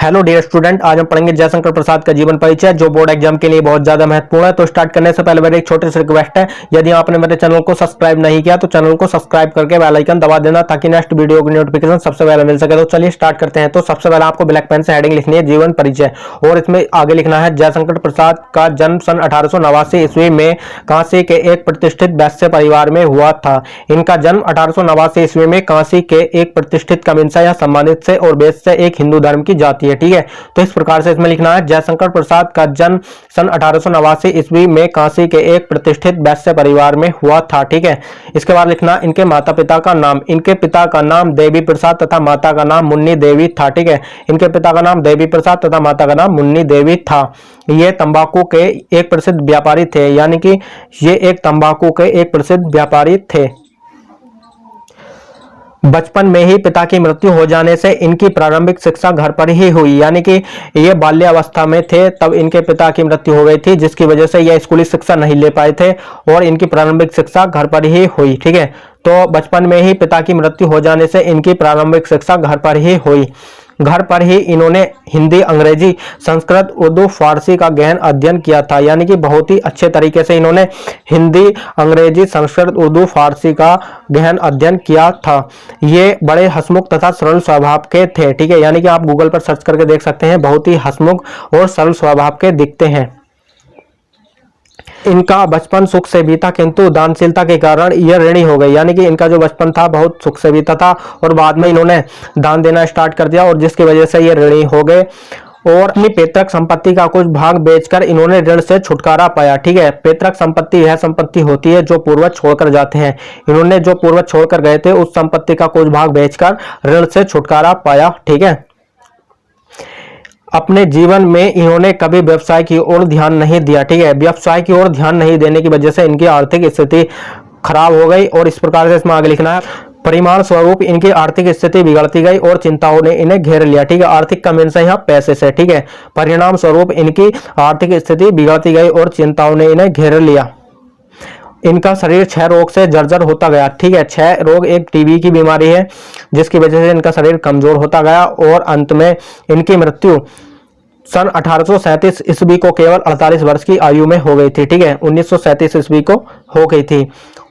Hello dear student, आज हम पढ़ेंगे जयशंकर प्रसाद का जीवन परिचय जो बोर्ड एग्जाम के लिए बहुत ज्यादा महत्वपूर्ण है। तो स्टार्ट करने से पहले मेरी एक छोटी सी रिक्वेस्ट है, यदि आपने मेरे चैनल को सब्सक्राइब नहीं किया तो चैनल को सब्सक्राइब करके बेल आइकन दबा देना ताकि नेक्स्ट वीडियो की नोटिफिकेशन सबसे पहले मिल सके। तो चलिए स्टार्ट करते हैं। तो सबसे पहले आपको ब्लैक पेन से हेडिंग लिखनी है जीवन परिचय, और इसमें आगे लिखना है जयशंकर प्रसाद का जन्म सन 1889 ईस्वी में काशी के एक प्रतिष्ठित वैश्य परिवार में हुआ था। इनका जन्म 1889 ईस्वी में काशी के एक प्रतिष्ठित कमिंसा या सम्मानित से और वैश्य एक हिंदू धर्म की जाति है। ठीक है, तो इस प्रकार से इसमें लिखना है जयशंकर प्रसाद का जन्म सन 1889 ईस्वी में काशी के एक प्रतिष्ठित वैश्य परिवार में हुआ था। ठीक है, इसके बाद लिखना इनके माता पिता का नाम। इनके पिता का नाम देवी प्रसाद तथा माता का नाम मुन्नी देवी था। ठीक है, इनके पिता का नाम देवी प्रसाद तथा माता का नाम मुन्नी देवी था। ये तंबाकू के एक प्रसिद्ध व्यापारी थे, यानी कि ये एक तंबाकू के एक प्रसिद्ध व्यापारी थे। बचपन में ही पिता की मृत्यु हो जाने से इनकी प्रारंभिक शिक्षा घर पर ही हुई, यानी कि ये बाल्यावस्था में थे तब इनके पिता की मृत्यु हो गई थी, जिसकी वजह से ये स्कूली शिक्षा नहीं ले पाए थे और इनकी प्रारंभिक शिक्षा घर पर ही हुई। ठीक है, तो बचपन में ही पिता की मृत्यु हो जाने से इनकी प्रारंभिक शिक्षा घर पर ही हुई। घर पर ही इन्होंने हिंदी, अंग्रेजी, संस्कृत, उर्दू, फारसी का गहन अध्ययन किया था, यानी कि बहुत ही अच्छे तरीके से इन्होंने हिंदी, अंग्रेजी, संस्कृत, उर्दू, फारसी का गहन अध्ययन किया था। ये बड़े हंसमुख तथा सरल स्वभाव के थे। ठीक है, यानी कि आप गूगल पर सर्च करके देख सकते हैं, बहुत ही हंसमुख और सरल स्वभाव के दिखते हैं। इनका बचपन सुख से बीता, किंतु दानशीलता के कारण यह ऋणी हो गई, यानी कि इनका जो बचपन था बहुत सुख से बीता था और बाद में इन्होंने दान देना स्टार्ट कर दिया और जिसकी वजह से ये ऋणी हो गए और अपनी पैतृक संपत्ति का कुछ भाग बेचकर इन्होंने ऋण से छुटकारा पाया। ठीक है, पैतृक संपत्ति यह संपत्ति होती है जो पूर्वज छोड़कर जाते हैं। इन्होंने जो पूर्वज छोड़कर गए थे उस संपत्ति का कुछ भाग बेचकर ऋण से छुटकारा पाया। ठीक है, अपने जीवन में इन्होंने कभी व्यवसाय की ओर ध्यान नहीं दिया। ठीक है, व्यवसाय की ओर ध्यान नहीं देने की वजह से इनकी आर्थिक स्थिति खराब हो गई और इस प्रकार से इसमें आगे लिखना है परिमाण स्वरूप इनकी आर्थिक स्थिति बिगड़ती गई और चिंताओं ने इन्हें घेर लिया। ठीक है, आर्थिक का मीन से यहाँ पैसे से। ठीक है, परिणाम स्वरूप इनकी आर्थिक स्थिति बिगड़ती गई और चिंताओं ने इन्हें घेर लिया। इनका शरीर क्षय रोग से जर्जर होता गया। ठीक है, क्षय रोग एक टीबी की बीमारी है जिसकी वजह से इनका शरीर कमजोर होता गया और अंत में इनकी मृत्यु सन 1837 ईस्वी को केवल 48 वर्ष की आयु में हो गई थी। ठीक है, 1937 ईस्वी को हो गई थी।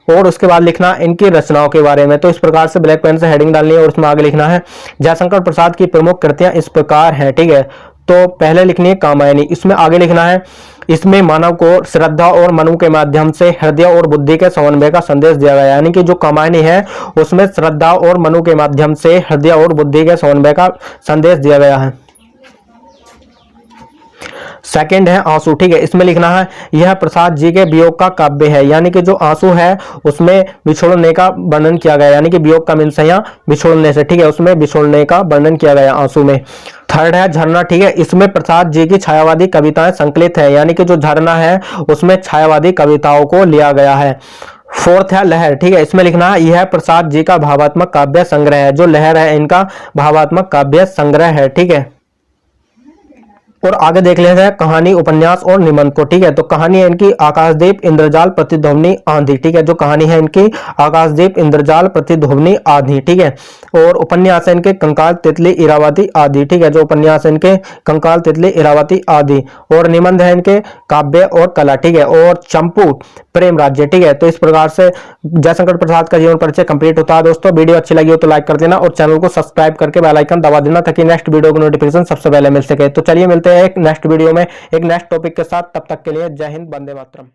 और उसके बाद लिखना इनकी रचनाओं के बारे में। तो इस प्रकार से ब्लैक पेन से हेडिंग डालनी है और उसमें आगे लिखना है जयशंकर प्रसाद की प्रमुख कृतियां इस प्रकार हैं। ठीक है, तो पहले लिखनी है कामायनी। इसमें आगे लिखना है इसमें मानव को श्रद्धा और मनु के माध्यम से हृदय और बुद्धि के समन्वय का संदेश दिया गया, यानी कि जो कामायनी है उसमें श्रद्धा और मनु के माध्यम से हृदय और बुद्धि के समन्वय का संदेश दिया गया है। सेकंड है आंसू। ठीक है, इसमें लिखना है यह प्रसाद जी के वियोग का काव्य है, यानी कि जो आंसू है उसमें बिछोड़ने का वर्णन किया गया, यानी कि वियोग का मीन्स है यहाँ बिछोड़ने से। ठीक है, उसमें बिछोड़ने का वर्णन किया गया आंसू में। थर्ड है झरना। ठीक है, इसमें प्रसाद जी की छायावादी कविताएं संकलित है, यानी कि जो झरना है उसमें छायावादी कविताओं को लिया गया है। फोर्थ है लहर। ठीक है, इसमें लिखना है यह प्रसाद जी का भावात्मक काव्य संग्रह है, जो लहर है इनका भावात्मक काव्य संग्रह है। ठीक है, और आगे देख लेते हैं कहानी, उपन्यास और निबंध को। ठीक है, तो कहानी है इनकी आकाशदीप, इंद्रजाल, प्रतिध्वनि, आंधी। ठीक है, जो कहानी है इनकी आकाशदीप, इंद्रजाल, प्रतिध्वनि, आंधी। ठीक है, और उपन्यास है इनके कंकाल, तितली, इरावती, आदि। ठीक है, जो उपन्यास है इनके कंकाल, तितली, इरावती, आदि। और निबंध है इनके काव्य और कला। ठीक है, और चंपू, प्रेम राज्य। ठीक है, तो इस प्रकार से जयशंकर प्रसाद का जीवन परिचय कंप्लीट होता है। दोस्तों वीडियो अच्छी लगी हो तो लाइक कर देना और चैनल को सब्सक्राइब करके बेल आइकन दबा देना ताकि नेक्स्ट वीडियो की नोटिफिकेशन सबसे पहले मिल सके। तो चलिए मिलते हैं एक नेक्स्ट वीडियो में एक नेक्स्ट टॉपिक के साथ। तब तक के लिए जय हिंद, वंदे मातरम।